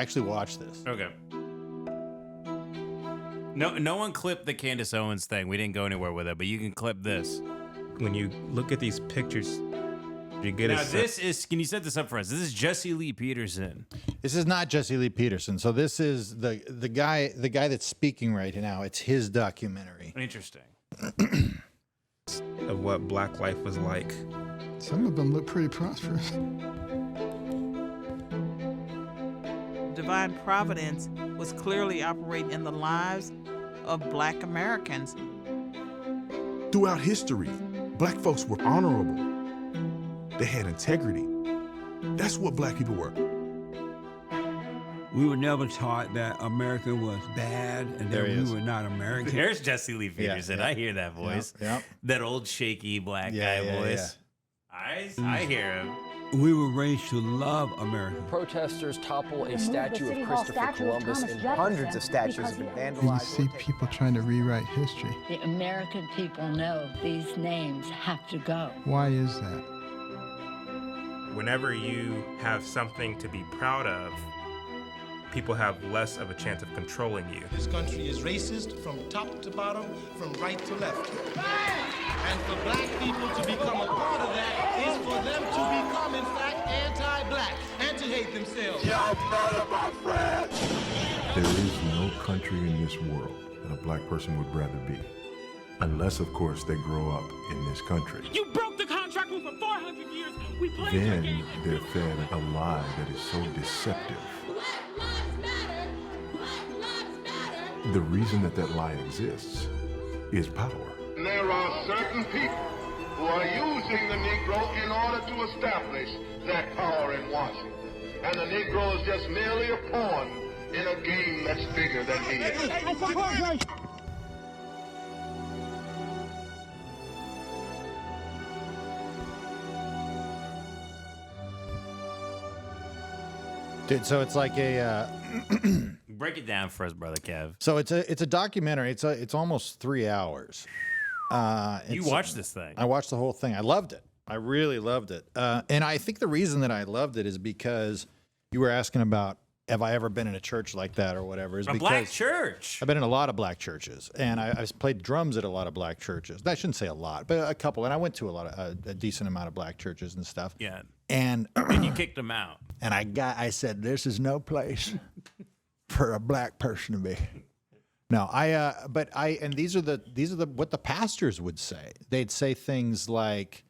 Actually watch this. Okay. No one clipped the Candace Owens thing. We didn't go anywhere with it, but you can clip this. When you look at these pictures, you get Now this is. Can you set this up for us? This is Jesse Lee Peterson. This is not Jesse Lee Peterson. So this is the guy that's speaking right now. It's his documentary. Interesting. of what black life was like. Some of them look pretty prosperous. Divine providence was clearly operating in the lives of black Americans. Throughout history, black folks were honorable. They had integrity. That's what black people were. We were never taught that America was bad and that we were not American. There's Jesse Lee Peterson. I hear that voice. That old shaky black guy voice. I hear him. We were raised to love America. Protesters topple a statue of Christopher Columbus, and hundreds of statues have been vandalized. You see people trying to rewrite history. The American people know these names have to go. Why is that? Whenever you have something to be proud of, people have less of a chance of controlling you. This country is racist from top to bottom, from right to left. And for black people to become a part of that is for them to become, in fact, anti-black and to hate themselves. Y'all murder my friends! There is no country in this world that a black person would rather be. Unless, of course, they grow up in this country. You broke the contract for 400 years. We played Then they're fed a lie that is so deceptive. The reason that lie exists is power. There are certain people who are using the Negro in order to establish that power in Washington. And the Negro is just merely a pawn in a game that's bigger than he is. Dude, so it's like a break it down for us, brother Kev. So it's a documentary. It's almost 3 hours. You watched this thing. I watched the whole thing. I loved it. I really loved it. And I think the reason that I loved it is because you were asking about, have I ever been in a church like that or whatever? Is a black church. I've been in a lot of black churches, and I played drums at a lot of black churches. I shouldn't say a lot, but a couple. And I went to a decent amount of black churches and stuff. Yeah. And you kicked them out. And I said, this is no place for a black person to be. No, and these are the what the pastors would say. They'd say things like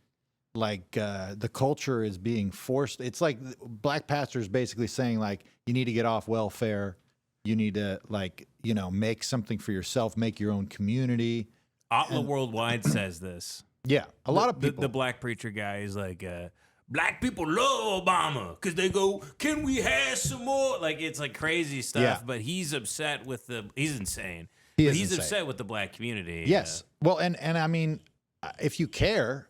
the culture is being forced. It's like black pastors basically saying like, you need to get off welfare. You need to make something for yourself, make your own community. Otla Worldwide says this. Yeah, a lot of people. The black preacher guy is like, black people love Obama because they go, can we have some more? Like, it's like crazy stuff, Yeah. but he's upset with he's insane. He's insane. upset with the black community. Yes. Well, and I mean, if you care,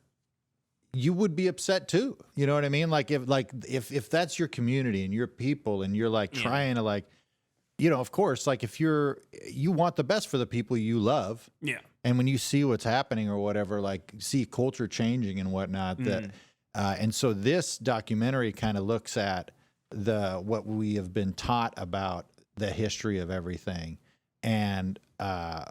you would be upset too. You know what I mean? Like if that's your community and your people and you're like trying to of course, like if you want the best for the people you love. Yeah. And when you see what's happening or whatever, like see culture changing and whatnot, and so this documentary kind of looks at what we have been taught about the history of everything and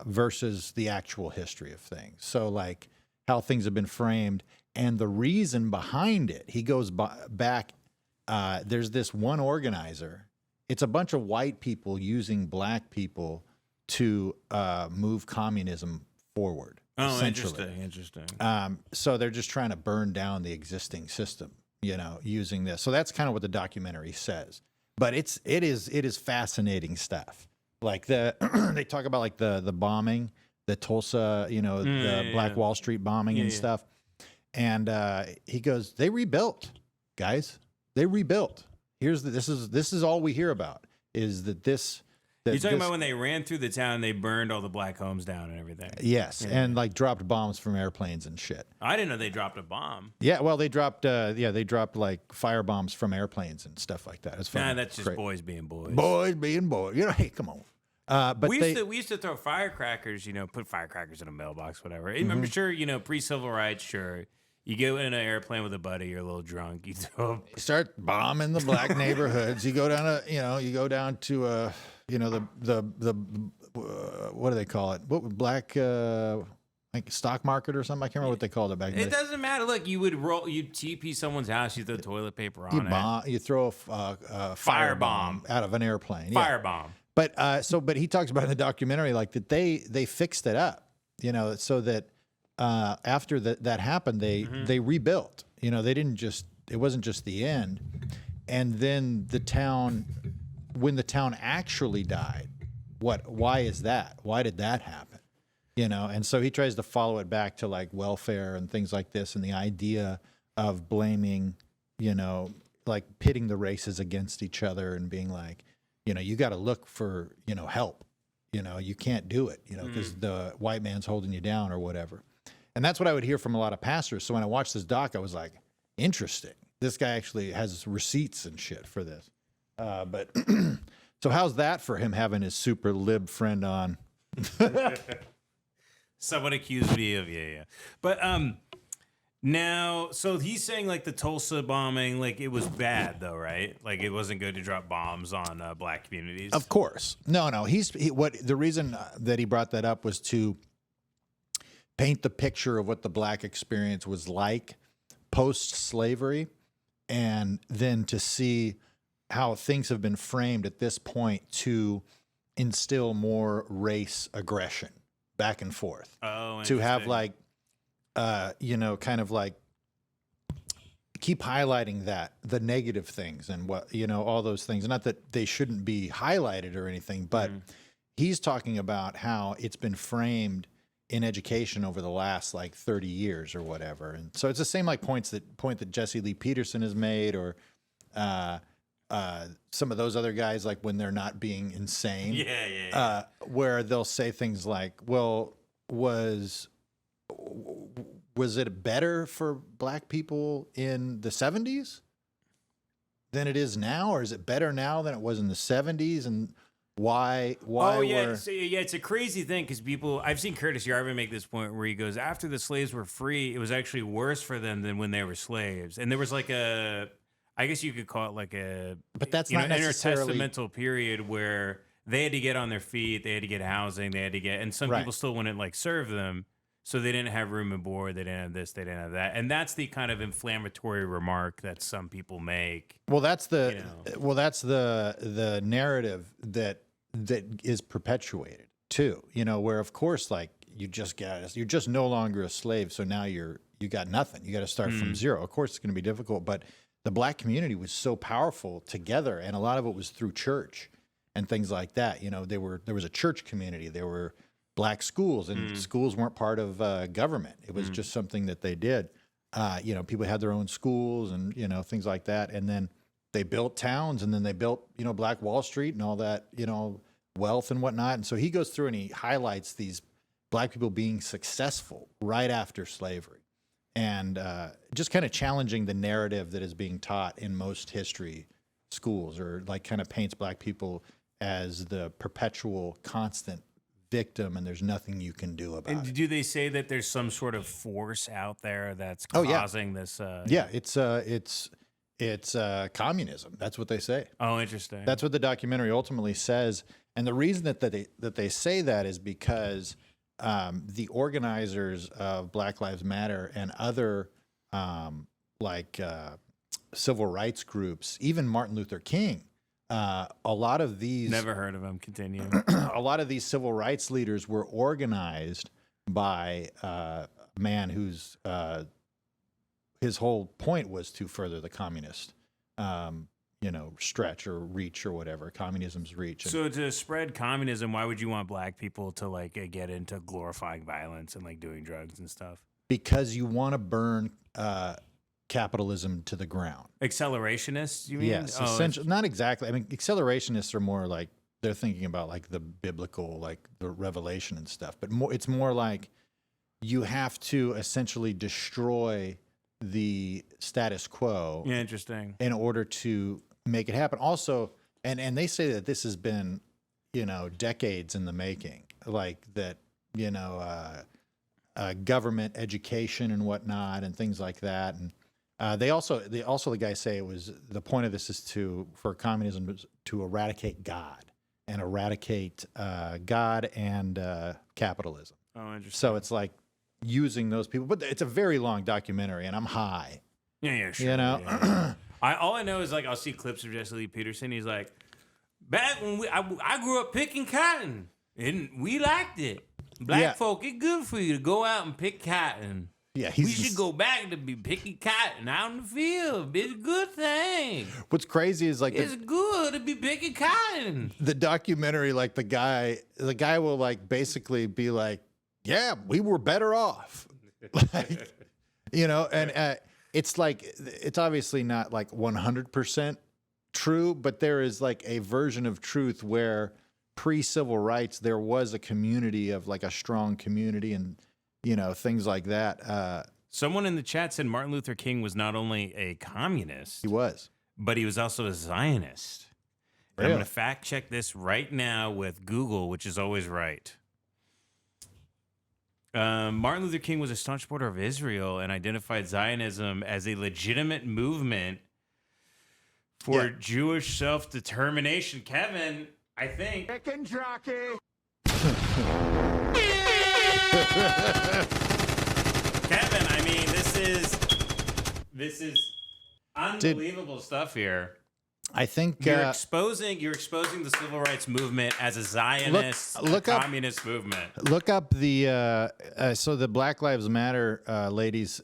versus the actual history of things. So like how things have been framed and the reason behind it. He goes back. There's this one organizer. It's a bunch of white people using black people to move communism forward. Oh, interesting. So they're just trying to burn down the existing system, using this. So that's kind of what the documentary says. But it is fascinating stuff. Like they talk about like the bombing, the Tulsa, the Black Wall Street bombing and stuff. And he goes, they rebuilt, guys. They rebuilt. This is all we hear about is that this. You're talking about when they ran through the town, they burned all the black homes down and everything. Yes, and like dropped bombs from airplanes and shit. I didn't know they dropped a bomb. Yeah, well, they dropped like fire bombs from airplanes and stuff like that. It's fun. Nah, that's just boys being boys. Boys being boys. Hey, come on. But we used to throw firecrackers. Put firecrackers in a mailbox, whatever. I'm sure pre-civil rights. Sure, You go in an airplane with a buddy, you're a little drunk, you start bombing the black neighborhoods. You go down to, what do they call it? What black, like stock market or something? I can't remember what they called it back then. It doesn't matter. Look, you'd TP someone's house, you throw toilet paper on it. You throw a firebomb out of an airplane. Firebomb. But but he talks about in the documentary like that they fixed it up, so that after that happened, they rebuilt. They didn't just, it wasn't just the end. And then when the town actually died, why is that? Why did that happen? And so he tries to follow it back to like welfare and things like this, and the idea of blaming, like pitting the races against each other and being like, you got to look for, help. You can't do it, because the white man's holding you down or whatever. And that's what I would hear from a lot of pastors. So when I watched this doc, I was like, interesting. This guy actually has receipts and shit for this. But so how's that for him having his super lib friend on? Someone accused me of, But now, so he's saying like the Tulsa bombing, like it was bad though, right? Like it wasn't good to drop bombs on black communities. Of course. No. The reason that he brought that up was to paint the picture of what the black experience was like post-slavery, and then to see how things have been framed at this point to instill more race aggression back and forth. Oh, to have like, kind of like keep highlighting the negative things and what, all those things. Not that they shouldn't be highlighted or anything, but he's talking about how it's been framed in education over the last like 30 years or whatever. And so it's the same like point that Jesse Lee Peterson has made, or some of those other guys, like when they're not being insane, where they'll say things like, well, was it better for black people in the 70s than it is now? Or is it better now than it was in the 70s? And why? Oh, yeah. It's a crazy thing because I've seen Curtis Yarvin make this point where he goes, after the slaves were free, it was actually worse for them than when they were slaves. And there was like I guess you could call it like but that's not necessarily intertestamental period where they had to get on their feet, they had to get housing, and some people still wouldn't like serve them. So they didn't have room and board. They didn't have this. They didn't have that. And that's the kind of inflammatory remark that some people make. Well, that's the narrative that is perpetuated too. Where of course, like you're just no longer a slave. So now you got nothing. You got to start from zero. Of course, it's going to be difficult. But the black community was so powerful together, and a lot of it was through church and things like that. There was a church community. There were black schools, and schools weren't part of government. It was just something that they did. People had their own schools and, things like that. And then they built towns, and then they built, Black Wall Street and all that, wealth and whatnot. And so he goes through and he highlights these black people being successful right after slavery, and just kind of challenging the narrative that is being taught in most history schools, or like kind of paints black people as the perpetual constant victim, and there's nothing you can do about it. And do they say that there's some sort of force out there that's causing this? It's communism. That's what they say. Oh, interesting. That's what the documentary ultimately says. And the reason that they say that is because the organizers of Black Lives Matter and other civil rights groups, even Martin Luther King, a lot of these... Never heard of him. Continue. A lot of these civil rights leaders were organized by a man whose his whole point was to further the communist, stretch or reach or whatever, communism's reach. So to spread communism, why would you want black people to get into glorifying violence and doing drugs and stuff? Because you want to burn capitalism to the ground. Accelerationists, you mean? Yes, essentially. Not exactly. I mean, accelerationists are more like they're thinking about the biblical, the revelation and stuff. But it's more like you have to essentially destroy the status quo. Yeah, interesting. In order to make it happen. Also, and they say that this has been, decades in the making. Like that, government education and whatnot and things like that. And the guys say it was the point of this is for communism to eradicate God and eradicate God and capitalism. Oh, interesting. So it's like using those people, but it's a very long documentary, and I'm high. Yeah, sure. You know, yeah. All I know is like I'll see clips of Jesse Lee Peterson. He's like, back when I grew up picking cotton, and we liked it. Black folk, it's good for you to go out and pick cotton. Yeah, we should go back to be picking cotton out in the field. It's a good thing. What's crazy is like it's good to be picking cotton. The documentary, like the guy will like basically be like, yeah, we were better off. Like, you know, and it's like, it's obviously not like 100% true, but there is like a version of truth where pre-civil rights, there was a community of like a strong community and, you know, things like that. Someone in the chat said Martin Luther King was not only a communist. He was. But he was also a Zionist. Really? I'm going to fact check this right now with Google, which is always right. Martin Luther King was a staunch supporter of Israel and identified Zionism as a legitimate movement for Jewish self-determination. Kevin, I think. Chicken jockey. Kevin, I mean, this is unbelievable stuff here. I think you're exposing the civil rights movement as a Zionist, communist movement. Look up the so the Black Lives Matter ladies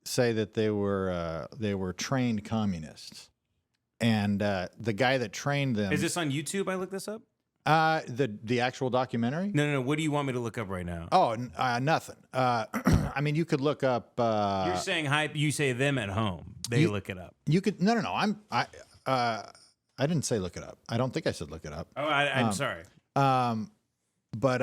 say that they were trained communists, and the guy that trained them. Is this on YouTube? I looked this up. The actual documentary? No. What do you want me to look up right now? Oh, nothing. I mean, you could look up. You're saying hype. You say them at home. They look it up. You could. No. I didn't say look it up. I don't think I said look it up. Oh, I'm sorry. But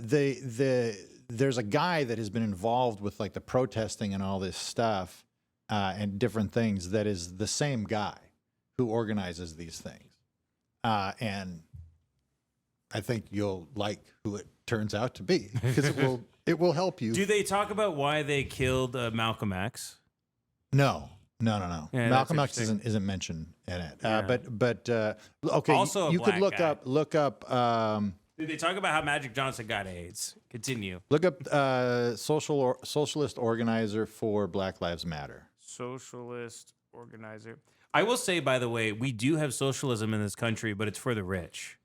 there's a guy that has been involved with like the protesting and all this stuff and different things that is the same guy who organizes these things. And I think you'll like who it turns out to be because it will help you. Do they talk about why they killed Malcolm X? No. Yeah, Malcolm X isn't mentioned in it. Yeah. But okay, also you could look guy. up. Did they talk about how Magic Johnson got AIDS? Continue. Look up socialist organizer for Black Lives Matter. Socialist organizer. I will say, by the way, we do have socialism in this country, but it's for the rich.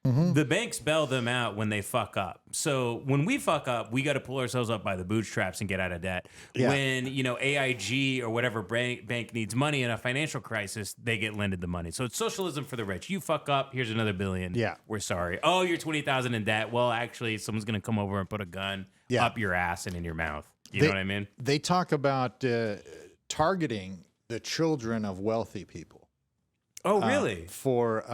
Mm-hmm. The banks bail them out when they fuck up. So when we fuck up, we got to pull ourselves up by the bootstraps and get out of debt. Yeah. When, AIG or whatever bank needs money in a financial crisis, they get lended the money. So it's socialism for the rich. You fuck up, here's another $1 billion. Yeah. We're sorry. Oh, you're $20,000 in debt. Well, actually, someone's going to come over and put a gun up your ass and in your mouth. You know what I mean? They talk about targeting the children of wealthy people. Oh, really? For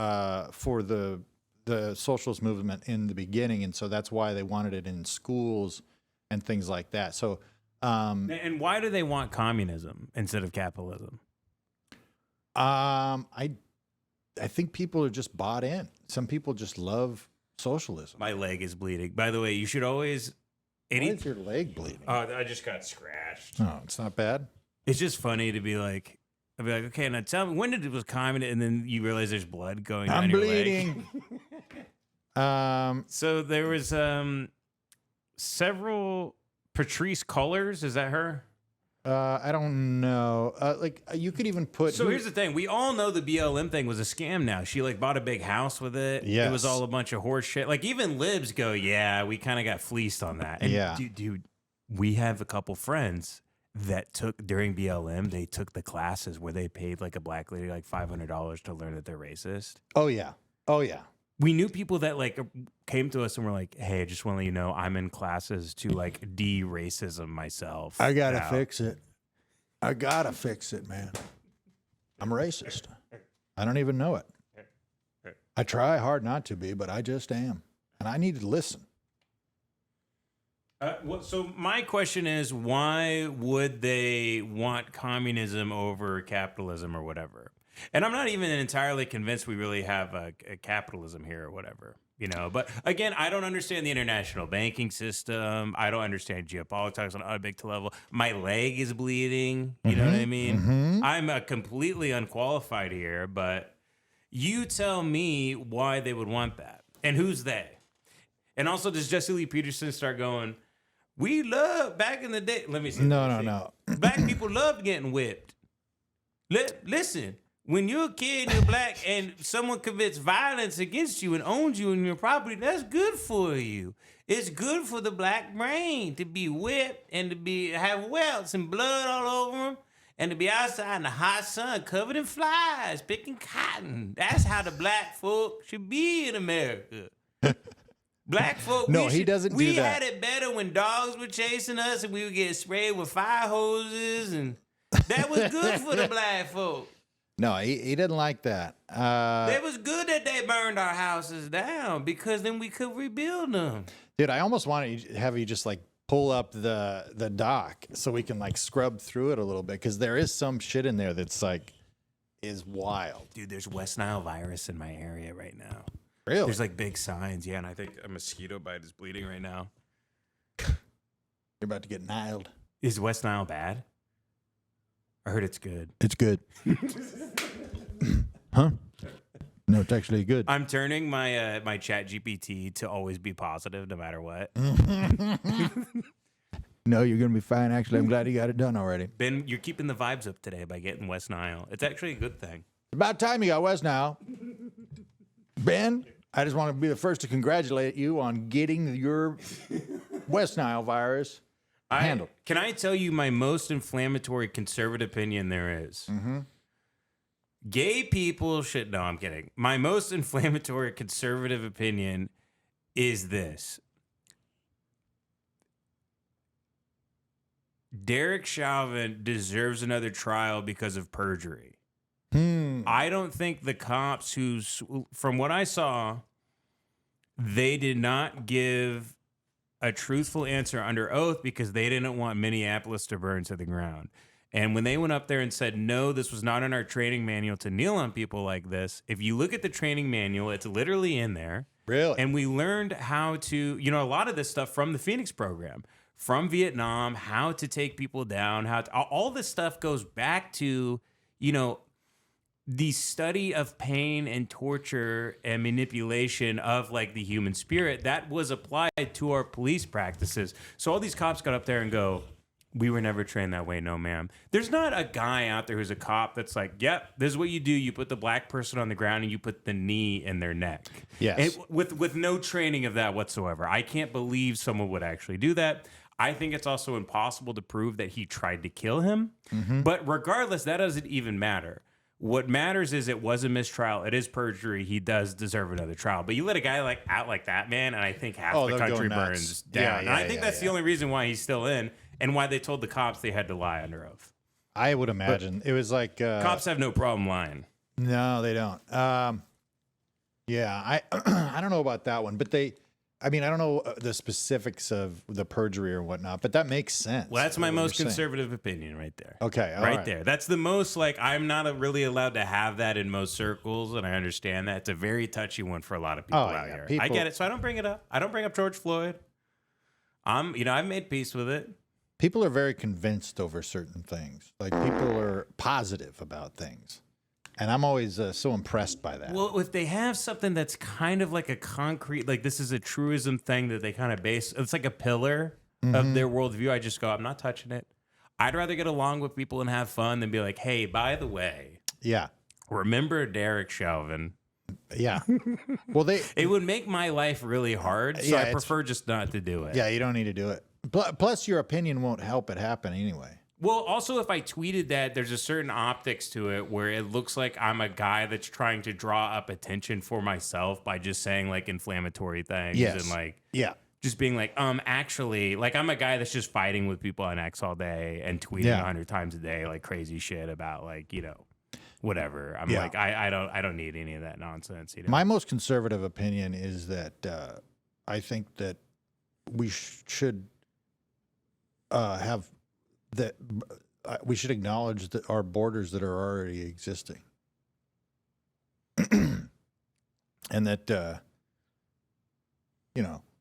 the socialist movement in the beginning, and so that's why they wanted it in schools and things like that. So, and why do they want communism instead of capitalism? I think people are just bought in. Some people just love socialism. My leg is bleeding. By the way, you should always. Why is your leg bleeding? I just got scratched. Oh, it's not bad. It's just funny to be like. I'd be like, okay, now tell me, when did it was communist? And then you realize there's blood going down your bleeding. leg. So there was several Patrice Cullors. Is that her? I don't know. You could even put. So here's the thing: we all know the BLM thing was a scam. Now she bought a big house with it. Yes. It was all a bunch of horse shit. Like even libs go, yeah, we kind of got fleeced on that. And dude, we have a couple friends that took during BLM, they took the classes where they paid like a black lady like $500 to learn that they're racist. Oh yeah. We knew people that came to us and were like, "Hey, I just want to let you know I'm in classes to de-racism myself. I gotta fix it. I gotta fix it, man. I'm racist. I don't even know it. I try hard not to be, but I just am, and I need to listen." So my question is, why would they want communism over capitalism or whatever? And I'm not even entirely convinced we really have a capitalism here or whatever, you know. But again, I don't understand the international banking system. I don't understand geopolitics on a big level. My leg is bleeding. You know what I mean? I'm completely unqualified here, but you tell me why they would want that. And who's they? And also, does Jesse Lee Peterson start going, we love back in the day? Let me see. No. Black people loved getting whipped. Listen, when you're a kid and you're black and someone commits violence against you and owns you and your property, that's good for you. It's good for the black brain to be whipped and to have welts and blood all over them and to be outside in the hot sun covered in flies, picking cotton. That's how the black folk should be in America. Black folk, no, he doesn't do that. We had it better when dogs were chasing us and we would get sprayed with fire hoses, and that was good for the black folk. No, he didn't like that. It was good that they burned our houses down because then we could rebuild them. Dude, I almost want to have you just like pull up the doc so we can like scrub through it a little bit, because there is some shit in there that's like is wild. Dude, there's West Nile virus in my area right now. Really? There's like big signs, yeah, and I think a mosquito bite is bleeding right now. You're about to get niled. Is West Nile bad? I heard it's good. It's good. Huh? No, it's actually good. I'm turning my my Chat GPT to always be positive no matter what. No, you're going to be fine. Actually, I'm glad you got it done already. Ben, you're keeping the vibes up today by getting West Nile. It's actually a good thing. About time you got West Nile. Ben, I just want to be the first to congratulate you on getting your West Nile virus handled. Can I tell you my most inflammatory conservative opinion there is? Gay people should... No, I'm kidding. My most inflammatory conservative opinion is this. Derek Chauvin deserves another trial because of perjury. I don't think the cops from what I saw, they did not give a truthful answer under oath because they didn't want Minneapolis to burn to the ground. And when they went up there and said, no, this was not in our training manual to kneel on people like this, if you look at the training manual, it's literally in there. Really? And we learned how to, a lot of this stuff from the Phoenix program, from Vietnam, how to take people down, all this stuff goes back to, the study of pain and torture and manipulation of like the human spirit that was applied to our police practices. So all these cops got up there and go, we were never trained that way. No, ma'am. There's not a guy out there who's a cop that's like, yep, this is what you do. You put the black person on the ground and you put the knee in their neck. Yes. With no training of that whatsoever. I can't believe someone would actually do that. I think it's also impossible to prove that he tried to kill him. But regardless, that doesn't even matter. What matters is it was a mistrial. It is perjury. He does deserve another trial. But you let a guy out like that, man, and I think half the country burns down. I think that's the only reason why he's still in and why they told the cops they had to lie under oath. I would imagine. It was like... cops have no problem lying. No, they don't. Yeah, I don't know about that one, but I don't know the specifics of the perjury or whatnot, but that makes sense. Well, that's my most conservative opinion right there. Okay, all right there. That's the most, I'm not really allowed to have that in most circles, and I understand that. It's a very touchy one for a lot of people out here. I get it, so I don't bring it up. I don't bring up George Floyd. I've made peace with it. People are very convinced over certain things. Like, people are positive about things. And I'm always so impressed by that. Well, if they have something that's kind of like a concrete, like this is a truism thing that they kind of base, it's like a pillar of their worldview. I just go, I'm not touching it. I'd rather get along with people and have fun than be like, hey, by the way. Yeah. Remember Derek Chauvin? Yeah. Well, it would make my life really hard. So I prefer just not to do it. Yeah, you don't need to do it. Plus, your opinion won't help it happen anyway. Well, also, if I tweeted that, there's a certain optics to it where it looks like I'm a guy that's trying to draw up attention for myself by just saying like inflammatory things and just being like, actually, like I'm a guy that's just fighting with people on X all day and tweeting 100 times a day like crazy shit about like whatever. I'm like I don't need any of that nonsense. My most conservative opinion is that I think that we should have. That we should acknowledge that our borders that are already existing. and that,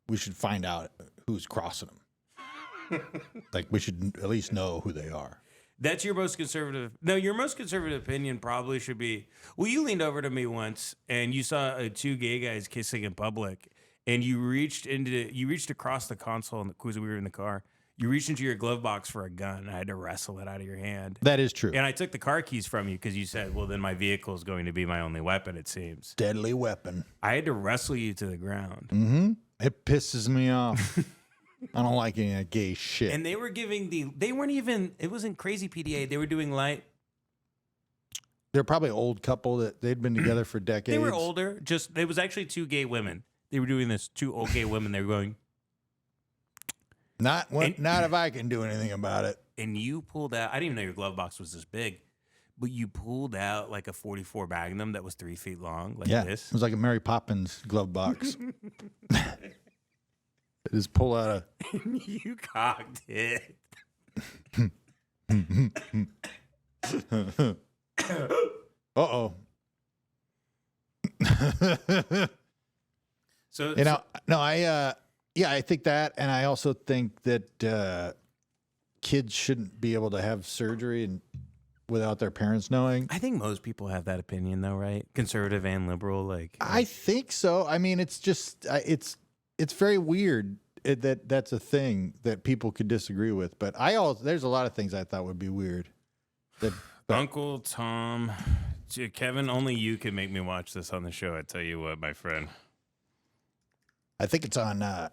we should find out who's crossing them. Like, we should at least know who they are. That's your most conservative. No, your most conservative opinion probably should be. Well, you leaned over to me once and you saw two gay guys kissing in public, and you reached across the console because we were in the car. You reached into your glove box for a gun. I had to wrestle it out of your hand. That is true. And I took the car keys from you because you said, "Well, then my vehicle is going to be my only weapon." It seems deadly weapon. I had to wrestle you to the ground. Mm-hmm. It pisses me off. I don't like any of that gay shit. And they were giving it wasn't crazy PDA. They were doing light. They're probably an old couple that they'd been together for decades. They were older. There was actually two gay women. They were doing this, two old gay women. They were going. Not if I can do anything about it. And you pulled out, I didn't even know your glove box was this big, but you pulled out like a 44 Magnum that was 3 feet long, like this. It was like a Mary Poppins glove box. Just pull out a... You cocked it. Uh-oh. So I think that, and I also think that kids shouldn't be able to have surgery without their parents knowing. I think most people have that opinion, though, right? Conservative and liberal, I think so. I mean, it's just it's very weird that that's a thing that people could disagree with. But there's a lot of things I thought would be weird. Uncle Tom, Kevin, only you can make me watch this on the show. I tell you what, my friend. I think it's on.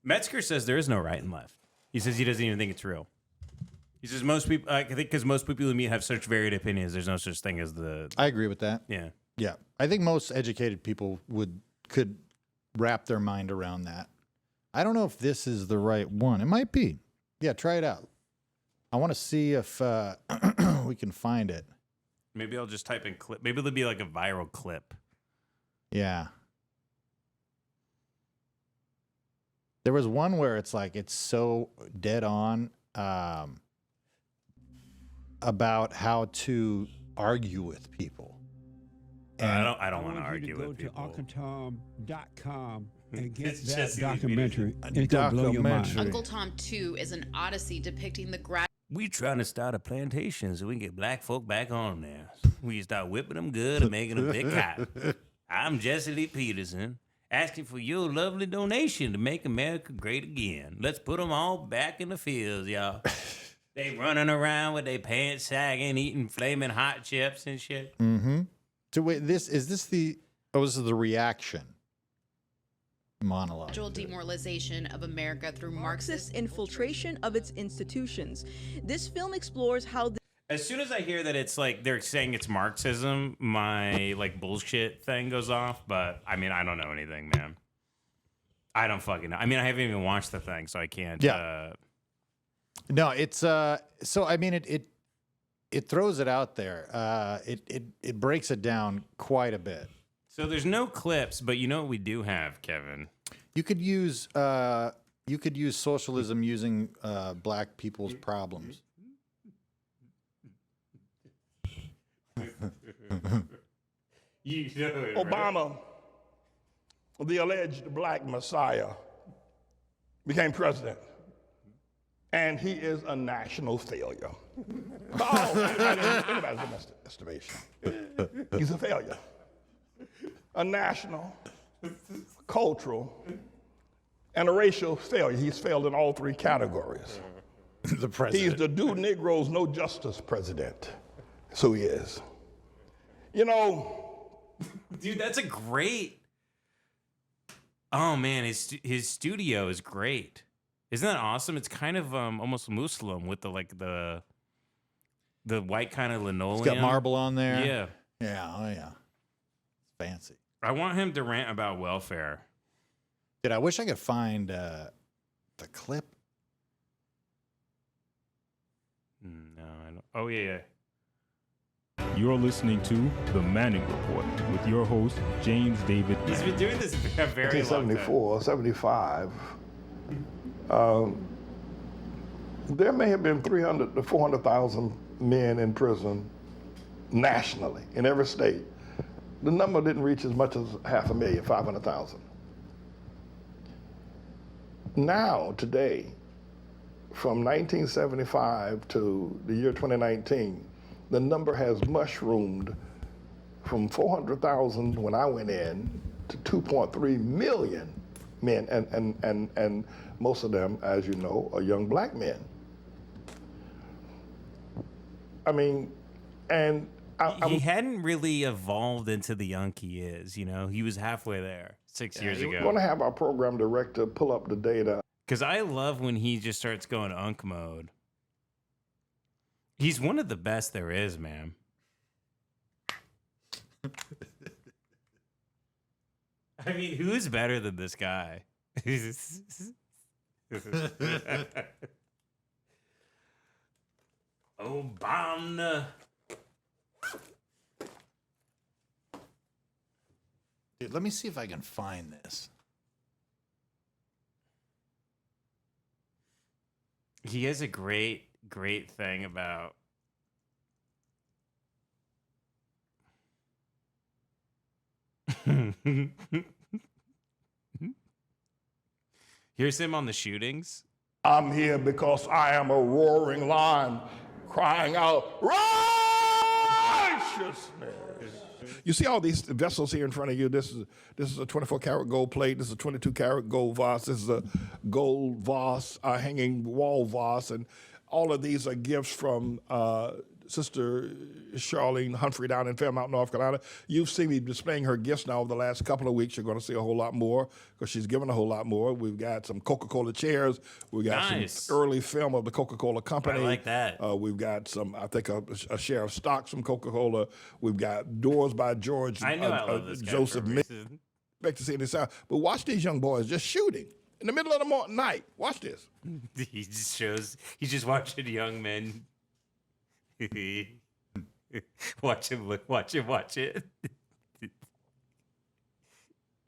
Metzger says there is no right and left. He says he doesn't even think it's real. He says most people, I think, because most people who meet have such varied opinions, there's no such thing as I agree with that. Yeah. Yeah. I think most educated people could wrap their mind around that. I don't know if this is the right one. It might be. Yeah, try it out. I want to see if we can find it. Maybe I'll just type in clip. Maybe it'll be like a viral clip. Yeah. There was one where it's so dead on about how to argue with people. I don't want to argue with people. Go to UncleTom.com and get that documentary. It's gonna blow your mind. Uncle Tom 2 is an odyssey depicting the We trying to start a plantation so we can get black folk back on there. We start whipping them good and making them big cotton. I'm Jesse Lee Peterson, asking for your lovely donation to make America great again. Let's put them all back in the fields, y'all. They running around with their pants sagging, eating flaming hot chips and shit. Mm-hmm. So wait, this is the reaction monologue. Gradual demoralization of America through Marxist infiltration of its institutions. This film explores how as soon as I hear that it's like they're saying it's Marxism, my bullshit thing goes off. But I mean, I don't know anything, man. I don't fucking know. I mean, I haven't even watched the thing, so I can't. Yeah. No, it's so I mean it throws it out there. It breaks it down quite a bit. So there's no clips, but you know what we do have, Kevin? You could use socialism using black people's problems. Obama, the alleged black messiah, became president, and he is a national failure. Anybody's estimation. He's a failure. A national, cultural, and a racial failure. He's failed in all three categories. The president. He's the do Negroes no justice president. So he is. You know, dude, that's a great. Oh man, his studio is great. Isn't that awesome? It's kind of almost Muslim with the white kind of linoleum. It's got marble on there. Yeah. Yeah. Oh yeah. It's fancy. I want him to rant about welfare. Dude, I wish I could find the clip. No, I don't. Oh yeah. You're listening to The Manning Report with your host, James David Manning. He's been doing this for a very long time. 1974, 75, there may have been 300 to 400,000 men in prison nationally, in every state. the number didn't reach as much as 500,000, 500,000. Now, today, from 1975 to the year 2019, the number has mushroomed from 400,000 when I went in to 2.3 million men, and most of them, as you know, are young black men. I mean, and he hadn't really evolved into the young he is. You know, he was halfway there 6 years ago. We're going to have our program director pull up the data. Because I love when he just starts going unk mode. He's one of the best there is, man. I mean, who's better than this guy? Obama. Dude, let me see if I can find this. He has a great thing about here's him on the shootings. I'm here because I am a roaring lion crying out righteousness. You see all these vessels here in front of you. This is a 24-karat gold plate. This is a 22-karat gold vase. This is a gold vase, hanging wall vase, and all of these are gifts from Sister Charlene Humphrey down in Fairmount, North Carolina. You've seen me displaying her gifts now over the last couple of weeks. You're going to see a whole lot more because she's given a whole lot more. We've got some Coca-Cola chairs. We've got some early film of the Coca-Cola company. I like that. We've got some, I think, a share of stocks from Coca-Cola. We've got Doors by George. I know I love this guy Joseph. Expect to see this out. But watch these young boys just shooting in the middle of the night. Watch this. He just shows. He's just watching young men. Watch him look. Watch it.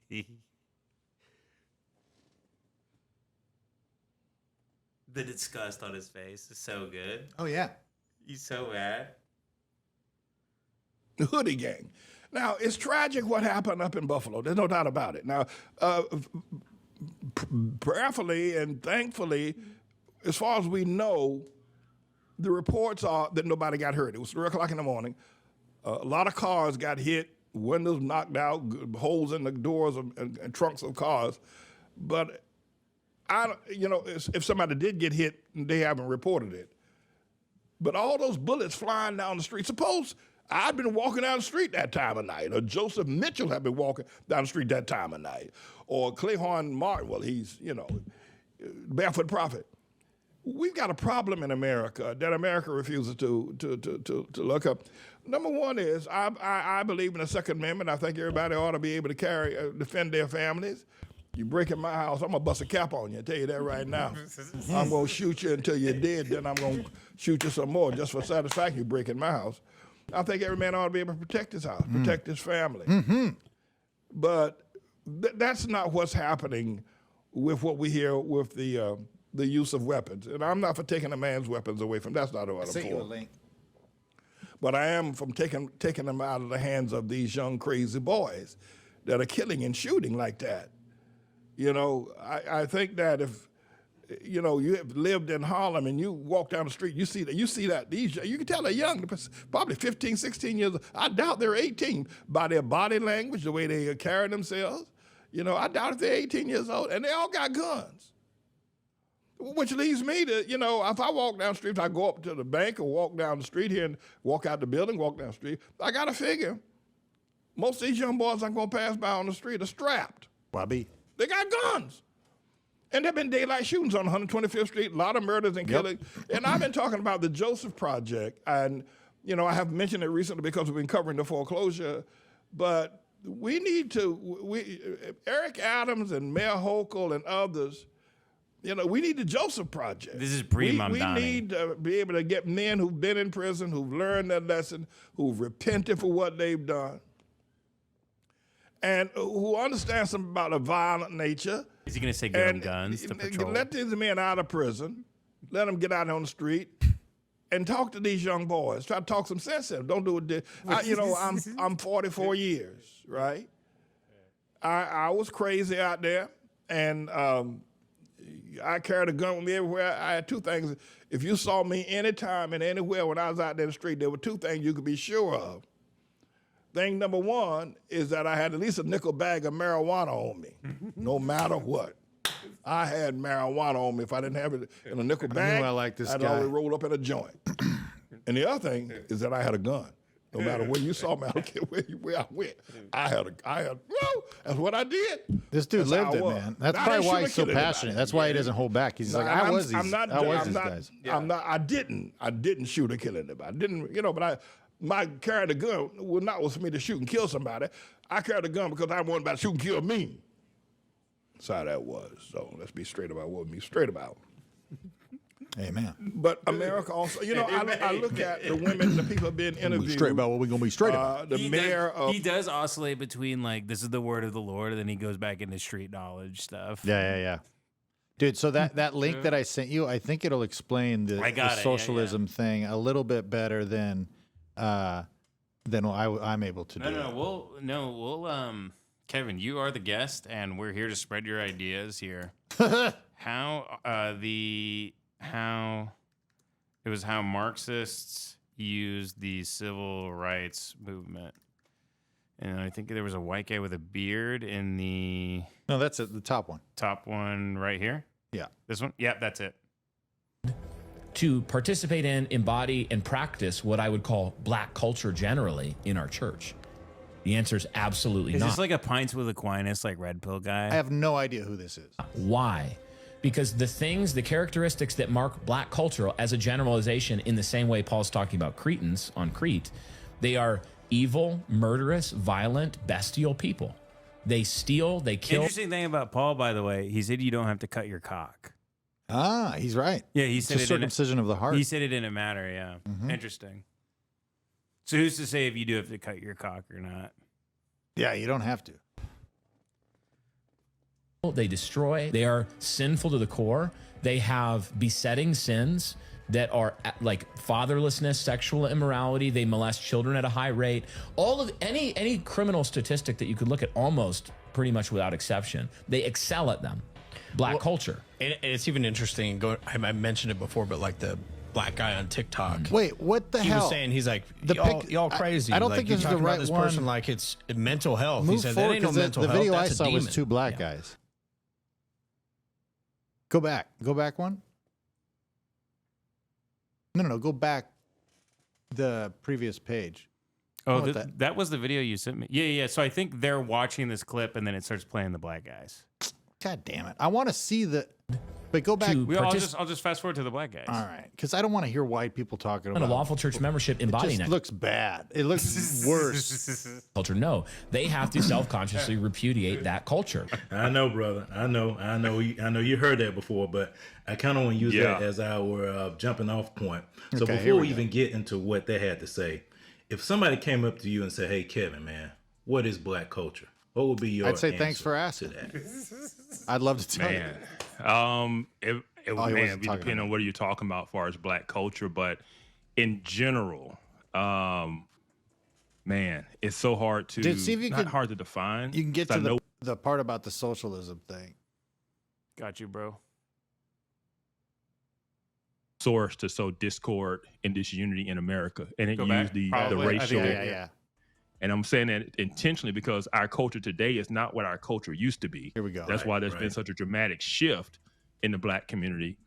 The disgust on his face is so good. Oh, yeah. He's so mad. The Hoodie Gang. Now, it's tragic what happened up in Buffalo. There's no doubt about it. Now, prayerfully and thankfully, as far as we know, the reports are that nobody got hurt. It was 3 o'clock in the morning. A lot of cars got hit, windows knocked out, holes in the doors and trunks of cars. But if somebody did get hit, they haven't reported it. But all those bullets flying down the street. Suppose I'd been walking down the street that time of night, or Joseph Mitchell had been walking down the street that time of night, or Clayhorn Martin. Well, he's barefoot prophet. We've got a problem in America that America refuses to look up. Number one is I believe in the Second Amendment. I think everybody ought to be able to defend their families. You break in my house, I'm gonna bust a cap on you. I tell you that right now. I'm gonna shoot you until you're dead. Then I'm gonna shoot you some more just for satisfaction. You break in my house. I think every man ought to be able to protect his house, protect his family. Mm-hmm. But that's not what's happening with what we hear with the use of weapons. And I'm not for taking a man's weapons away from. That's not what I'm for. You a link. But I am from taking them out of the hands of these young crazy boys that are killing and shooting like that. I think that if you have lived in Harlem and you walk down the street, you see that you can tell they're young, probably 15, 16 years old. I doubt they're 18 by their body language, the way they carry themselves. I doubt if they're 18 years old, and they all got guns. Which leads me to, if I walk down the street, if I go up to the bank or walk down the street here and walk out the building, walk down the street, I got to figure most of these young boys I'm going to pass by on the street are strapped. Bobby. They got guns. And there have been daylight shootings on 125th Street, a lot of murders and killings. And I've been talking about the Joseph Project. And, I have mentioned it recently because we've been covering the foreclosure. But we need to, Eric Adams and Mayor Hochul and others, we need the Joseph Project. This is pre-Mamdani. We need to be able to get men who've been in prison, who've learned their lesson, who've repented for what they've done, and who understand something about a violent nature. Is he going to say give them guns to patrol? Let these men out of prison. Let them get out on the street and talk to these young boys. Try to talk some sense in them. Don't do it. I'm 44 years, right? I was crazy out there, and I carried a gun with me everywhere. I had two things. If you saw me anytime and anywhere when I was out there in the street, there were two things you could be sure of. Thing number one is that I had at least a nickel bag of marijuana on me, no matter what. I had marijuana on me. If I didn't have it in a nickel bag, I'd always roll up in a joint. And the other thing is that I had a gun. No matter where you saw me, I don't care where I went. I had, that's what I did. This dude lived it, man. That's probably why he's so passionate. That's why he doesn't hold back. He's like, I was these guys. I didn't shoot or kill anybody. I didn't, but my carrying a gun was for me to shoot and kill somebody. I carried a gun because I wanted about to shoot and kill me. That's how that was. So let's be straight about what we're straight about. Amen. But America also, I look at the women, the people being interviewed. Straight about what we're going to be straight about. He does oscillate between this is the word of the Lord, and then he goes back into street knowledge stuff. Yeah. Dude, so that link that I sent you, I think it'll explain the socialism thing a little bit better than I'm able to do. We'll Kevin, you are the guest, and we're here to spread your ideas here. How Marxists used the civil rights movement. And I think there was a white guy with a beard in the... No, that's it, the top one. Top one right here? Yeah. This one? Yeah, that's it. To participate in, embody, and practice what I would call black culture generally in our church? The answer is absolutely not. Is this like a Pints with Aquinas, red pill guy? I have no idea who this is. Why? Because the characteristics that mark black culture as a generalization, in the same way Paul's talking about Cretans on Crete, they are evil, murderous, violent, bestial people. They steal, they kill. Interesting thing about Paul, by the way, he said you don't have to cut your cock. Ah, he's right. Yeah, he said it's a circumcision of the heart. He said it didn't matter, yeah. Mm-hmm. Interesting. So who's to say if you do have to cut your cock or not? Yeah, you don't have to. They destroy. They are sinful to the core. They have besetting sins that are like fatherlessness, sexual immorality. They molest children at a high rate. All of any criminal statistic that you could look at, almost pretty much without exception, they excel at them. Black culture. And it's even interesting. I mentioned it before, but the black guy on TikTok. Wait, what the hell? He was saying, he's like, y'all crazy. I don't think this is the right this one. person like it's mental health. Move he said, forward, that ain't no mental the health. video That's I saw a demon. was two black guys. Go back one. No, go back the previous page. Oh, that was the video you sent me. Yeah. So I think they're watching this clip, and then it starts playing the black guys. God damn it! I want to see the. But go back. I'll just fast forward to the black guys. All right, because I don't want to hear white people talking about. And a lawful church membership embodying it looks bad. It looks worse. Culture. No, they have to self-consciously repudiate that culture. I know, brother. I know. You heard that before, but I kind of want to use that as our jumping off point. So before we even get into what they had to say, if somebody came up to you and said, "Hey, Kevin, man, what is black culture?" What would be your I'd say answer thanks for asking. I'd love to tell you. It would depend on what you're talking about as far as black culture, but in general, it's so hard to hard to define. You can get to the part about the socialism thing. Got you, bro. Source to sow discord and disunity in America, and it used the racial. Yeah. And I'm saying that intentionally because our culture today is not what our culture used to be. Here we go. That's why there's been such a dramatic shift in the black community.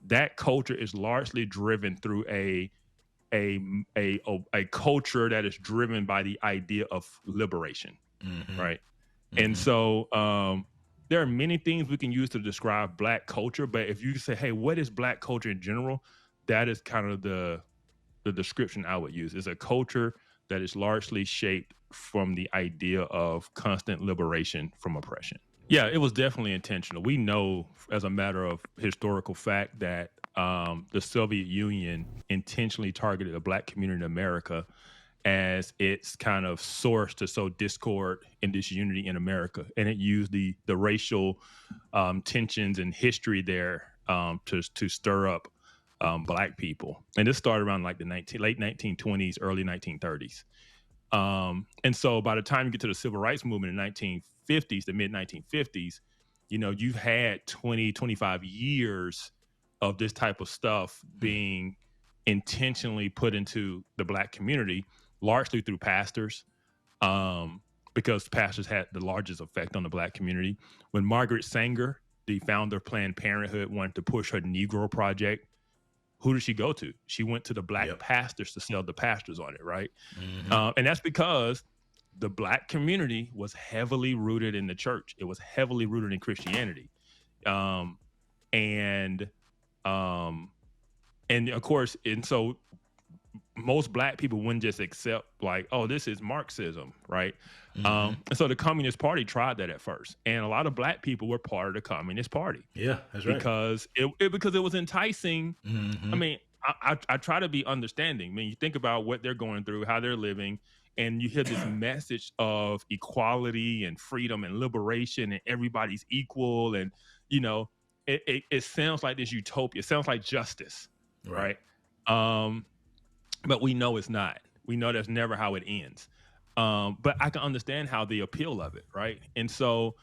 That culture is largely driven through a culture that is driven by the idea of liberation, right? Mm-hmm. And so there are many things we can use to describe black culture, but if you say, hey, what is black culture in general? That is kind of the description I would use. It's a culture that is largely shaped from the idea of constant liberation from oppression. Yeah, it was definitely intentional. We know as a matter of historical fact that the Soviet Union intentionally targeted the black community in America as its kind of source to sow discord and disunity in America. And it used the racial tensions and history there to stir up Black people. And this started around like the late 1920s, early 1930s. And so by the time you get to the civil rights movement in the 1950s, the mid 1950s, you know, you've had 20, 25 years of this type of stuff being intentionally put into the Black community, largely through pastors, because pastors had the largest effect on the Black community. When Margaret Sanger, the founder of Planned Parenthood, wanted to push her Negro project, who did she go to? She went to the Black pastors to sell the pastors on it, right? And that's because the Black community was heavily rooted in the church. It was heavily rooted in Christianity. And of course, and so most Black people wouldn't just accept like, oh, this is Marxism, right? And so the Communist Party tried that at first, and a lot of Black people were part of the Communist Party. Yeah, that's right. Because it was enticing. I mean, I try to be understanding. I mean, you think about what they're going through, how they're living, and you hear this message of equality and freedom and liberation, and everybody's equal, and you know, it sounds like this utopia. It sounds like justice, right? But we know it's not. We know that's never how it ends. But I can understand how the appeal of it, right? And so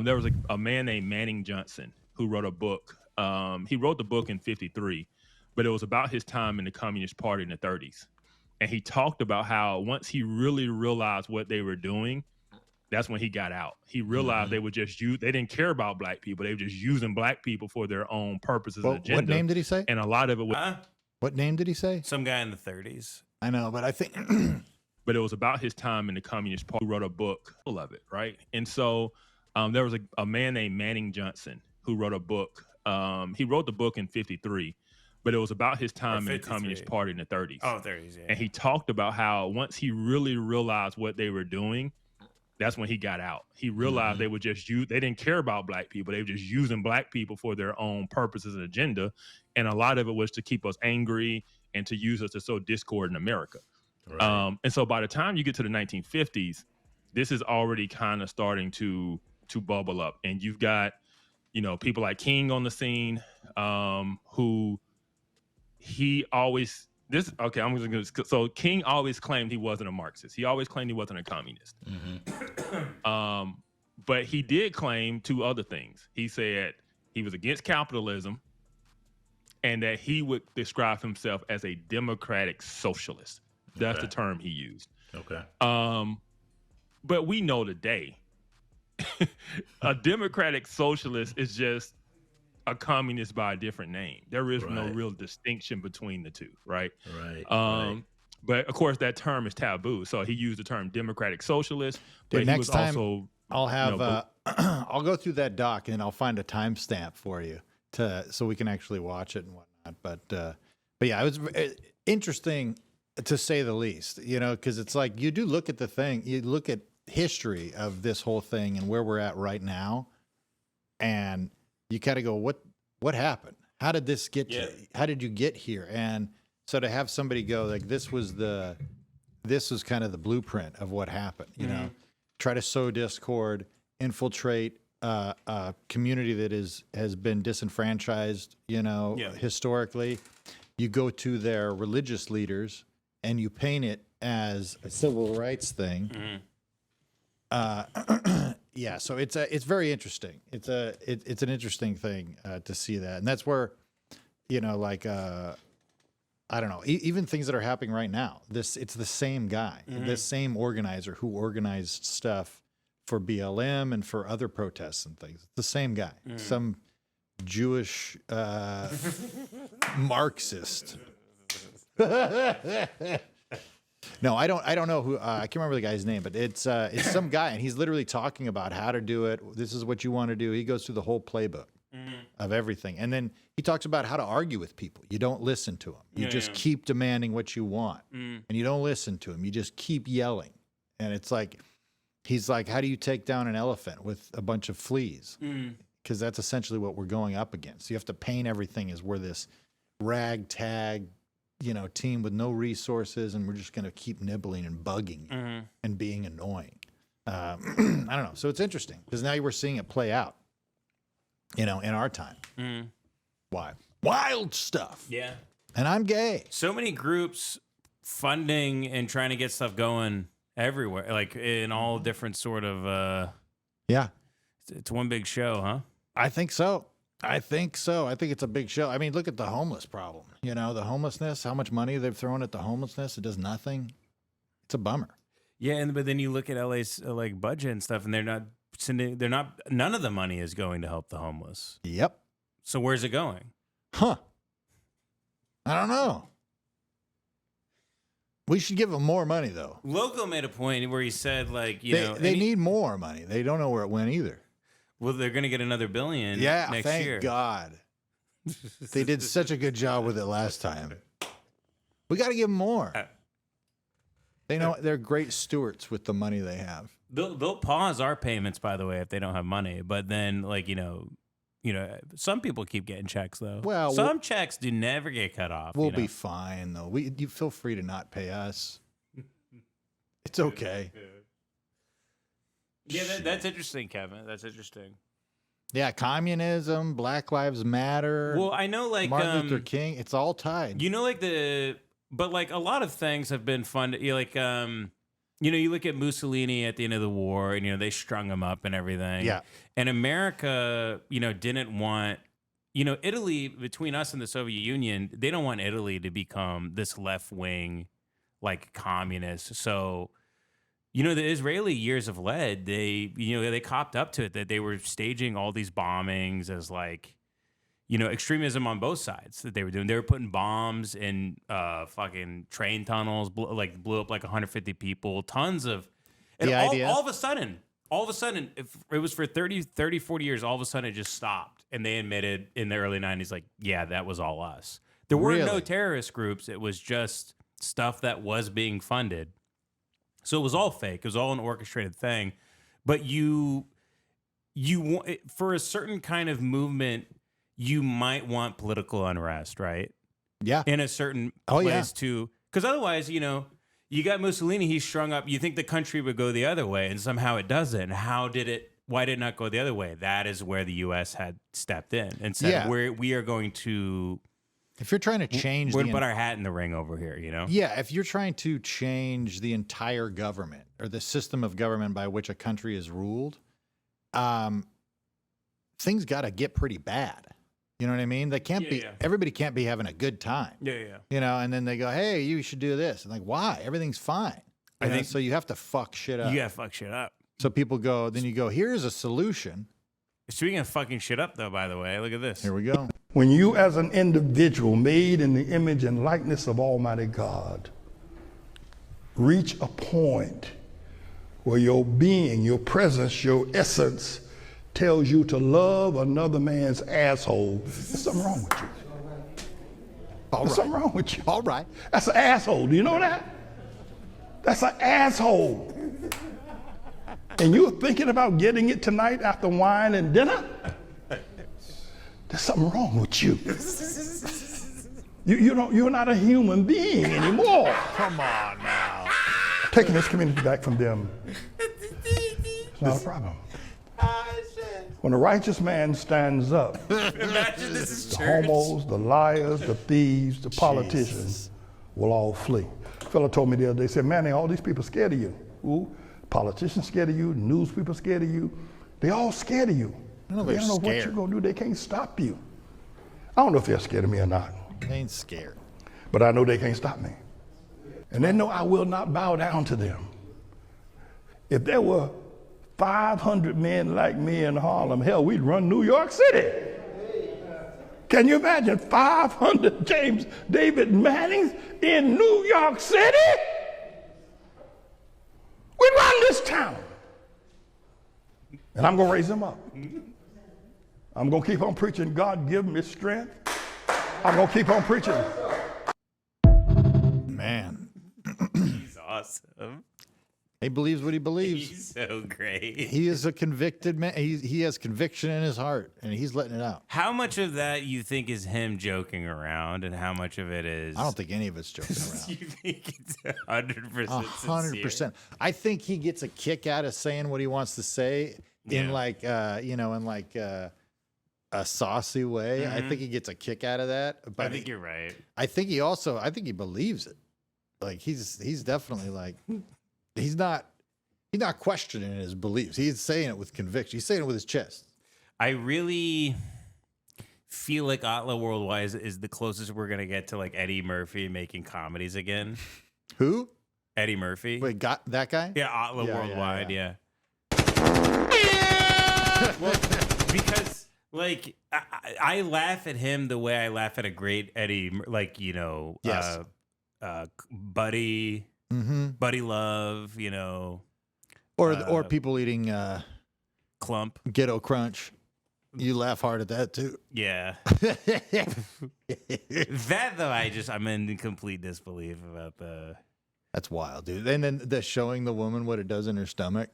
there was a man named Manning Johnson who wrote a book. He wrote the book in 1953, but it was about his time in the Communist Party in the 1930s. And he talked about how once he really realized what they were doing, that's when he got out. He realized they would just they didn't care about Black people. They were just using Black people for their own purposes and agenda. What name did he say? And a lot of it was... What name did he say? Some guy in the 1930s. I know, but I think... But it was about his time in the Communist Party. Who wrote a book of it, right? And so there was a man named Manning Johnson who wrote a book. He wrote the book in 1953, but it was about his time in the Communist Party in the 1930s. Oh, 1930s, yeah. And he talked about how once he really realized what they were doing, that's when he got out. He realized they were just they didn't care about Black people. They were just using Black people for their own purposes and agenda. And a lot of it was to keep us angry and to use us to sow discord in America. Right. And so by the time you get to the 1950s, this is already kind of starting to bubble up. And you've got, you know, people like King on the scene, who he always... So King always claimed he wasn't a Marxist. He always claimed he wasn't a communist. But he did claim two other things. He said he was against capitalism and that he would describe himself as a democratic socialist. That's the term he used. Okay. But we know today, a democratic socialist is just a communist by a different name. There is no real distinction between the two, right? Right. But of course, that term is taboo. So he used the term democratic socialist. But Dude, next time also, I'll have I'll go through that doc and I'll find a timestamp for you so we can actually watch it and whatnot. But yeah, it was interesting to say the least. You know, because it's like you do look at the thing, you look at history of this whole thing and where we're at right now, and you kind of go, what happened? How did this get to, how did you get here? And so to have somebody go like, this was kind of the blueprint of what happened, you know, try to sow discord, infiltrate a community that has been disenfranchised, you know, historically. You go to their religious leaders and you paint it as a civil rights thing. Yeah, so it's very interesting. It's an interesting thing to see that, and that's where, you know, like I don't know, even things that are happening right now. It's the same guy, the same organizer who organized stuff for BLM and for other protests and things. It's the same guy, some Jewish Marxist. No, I don't know who. I can't remember the guy's name, but it's some guy, and he's literally talking about how to do it. This is what you want to do. He goes through the whole playbook of everything, and then he talks about how to argue with people. You don't listen to them. You just keep demanding what you want, and you don't listen to him. You just keep yelling, and it's like he's like, how do you take down an elephant with a bunch of fleas? Because that's essentially what we're going up against. You have to paint everything as we're this ragtag, you know, team with no resources, and we're just going to keep nibbling and bugging and being annoying. I don't know. So it's interesting because now we're seeing it play out, you know, in our time. Why? Wild stuff. Yeah. And I'm gay. So many groups funding and trying to get stuff going everywhere, like in all different sort of. Yeah. It's one big show, huh? I think so. I think it's a big show. I mean, look at the homeless problem. You know, the homelessness, how much money they've thrown at the homelessness. It does nothing. It's a bummer. Yeah, but then you look at LA's like budget and stuff, and none of the money is going to help the homeless. Yep. So where's it going? Huh. I don't know. We should give them more money, though. Loco made a point where he said, like, they need more money. They don't know where it went either. Well, they're going to get another $1 billion next thank year. God. They did such a good job with it last time. We got to give them more. They know they're great stewards with the money they have. They'll pause our payments, by the way, if they don't have money. But then, like, some people keep getting checks, though. Well, some checks do never get cut off. We'll be fine, though. You feel free to not pay us. It's okay. Yeah, that's interesting, Kevin. That's interesting. Yeah, communism, Black Lives Matter. Well, I know, like Martin Luther King. It's all tied. You know, but like a lot of things have been funded. You look at Mussolini at the end of the war, and they strung him up and everything. Yeah. And America, didn't want, Italy, between us and the Soviet Union, they don't want Italy to become this left wing, like communist. So. The Israeli years of lead, they copped up to it, that they were staging all these bombings as like, extremism on both sides that they were doing. They were putting bombs in fucking train tunnels, blew up like 150 people, tons of. And all of a sudden, if it was for 30, 40 years, all of a sudden it just stopped. And they admitted in the early 90s, like, yeah, that was all us. There were no terrorist groups. It was just stuff that was being funded. So it was all fake. It was all an orchestrated thing. But you for a certain kind of movement, you might want political unrest, right? Yeah. In a certain place too. Because otherwise, you got Mussolini, he's strung up. You think the country would go the other way, and somehow it doesn't. Why did it not go the other way? That is where the U.S. had stepped in and said, we are going to... If you're trying to change, we're going to put our hat in the ring over here, Yeah, if you're trying to change the entire government or the system of government by which a country is ruled, things got to get pretty bad. You know what I mean? They can't be. Everybody can't be having a good time. Yeah. And then they go, "Hey, you should do this." And like, why? Everything's fine. I think so. You have to fuck shit up. You got to fuck shit up. So people go. Then you go. Here's a solution. Speaking of fucking shit up, though, by the way, look at this. Here we go. When you as an individual made in the image and likeness of Almighty God reach a point where your being, your presence, your essence tells you to love another man's asshole, there's something wrong with you. There's something wrong with you. All right. That's an asshole. Do you know that? That's an asshole. And you're thinking about getting it tonight after wine and dinner? There's something wrong with you. You're not a human being anymore. Come on now. Taking this community back from them, it's not a problem. When a righteous man stands up, Imagine this is the church. homos, the liars, the thieves, the politicians will all flee. A fellow told me the other day, said, "Manny, all these people scared of you." Ooh, politicians scared of you, news people scared of you. They all scared of you. I know They don't know what you're going to do. They can't stop you. I don't know if they're scared of me or not. They ain't scared. But I know they can't stop me. And they know I will not bow down to them. If there were 500 men like me in Harlem, hell, we'd run New York City. Can you imagine 500 James David Mannings in New York City? We'd run this town. And I'm going to raise them up. I'm going to keep on preaching. God give me strength. I'm going to keep on preaching. Man. He's awesome. He believes what he believes. He's so great. He is a convicted man. He has conviction in his heart, and he's letting it out. How much of that you think is him joking around, and how much of it is... I don't think any of it's joking around. You think it's 100% 100%. I think he gets a kick out of saying what he wants to say in a saucy way. I think he gets a kick out of that. But I think you're right. I think he believes it. Like he's definitely like he's not questioning his beliefs. He's saying it with conviction. He's saying it with his chest. I really feel like Atla Worldwide is the closest we're gonna get to like Eddie Murphy making comedies again. Who? Eddie Murphy. Wait, got that guy? Yeah, Atla Worldwide. Yeah. Well, because like I laugh at him the way I laugh at a great Eddie, like Yes. Buddy, Buddy Love, or people eating Clump, Ghetto Crunch. You laugh hard at that too. Yeah. That though, I'm in complete disbelief about the. That's wild, dude. And then the showing the woman what it does in her stomach.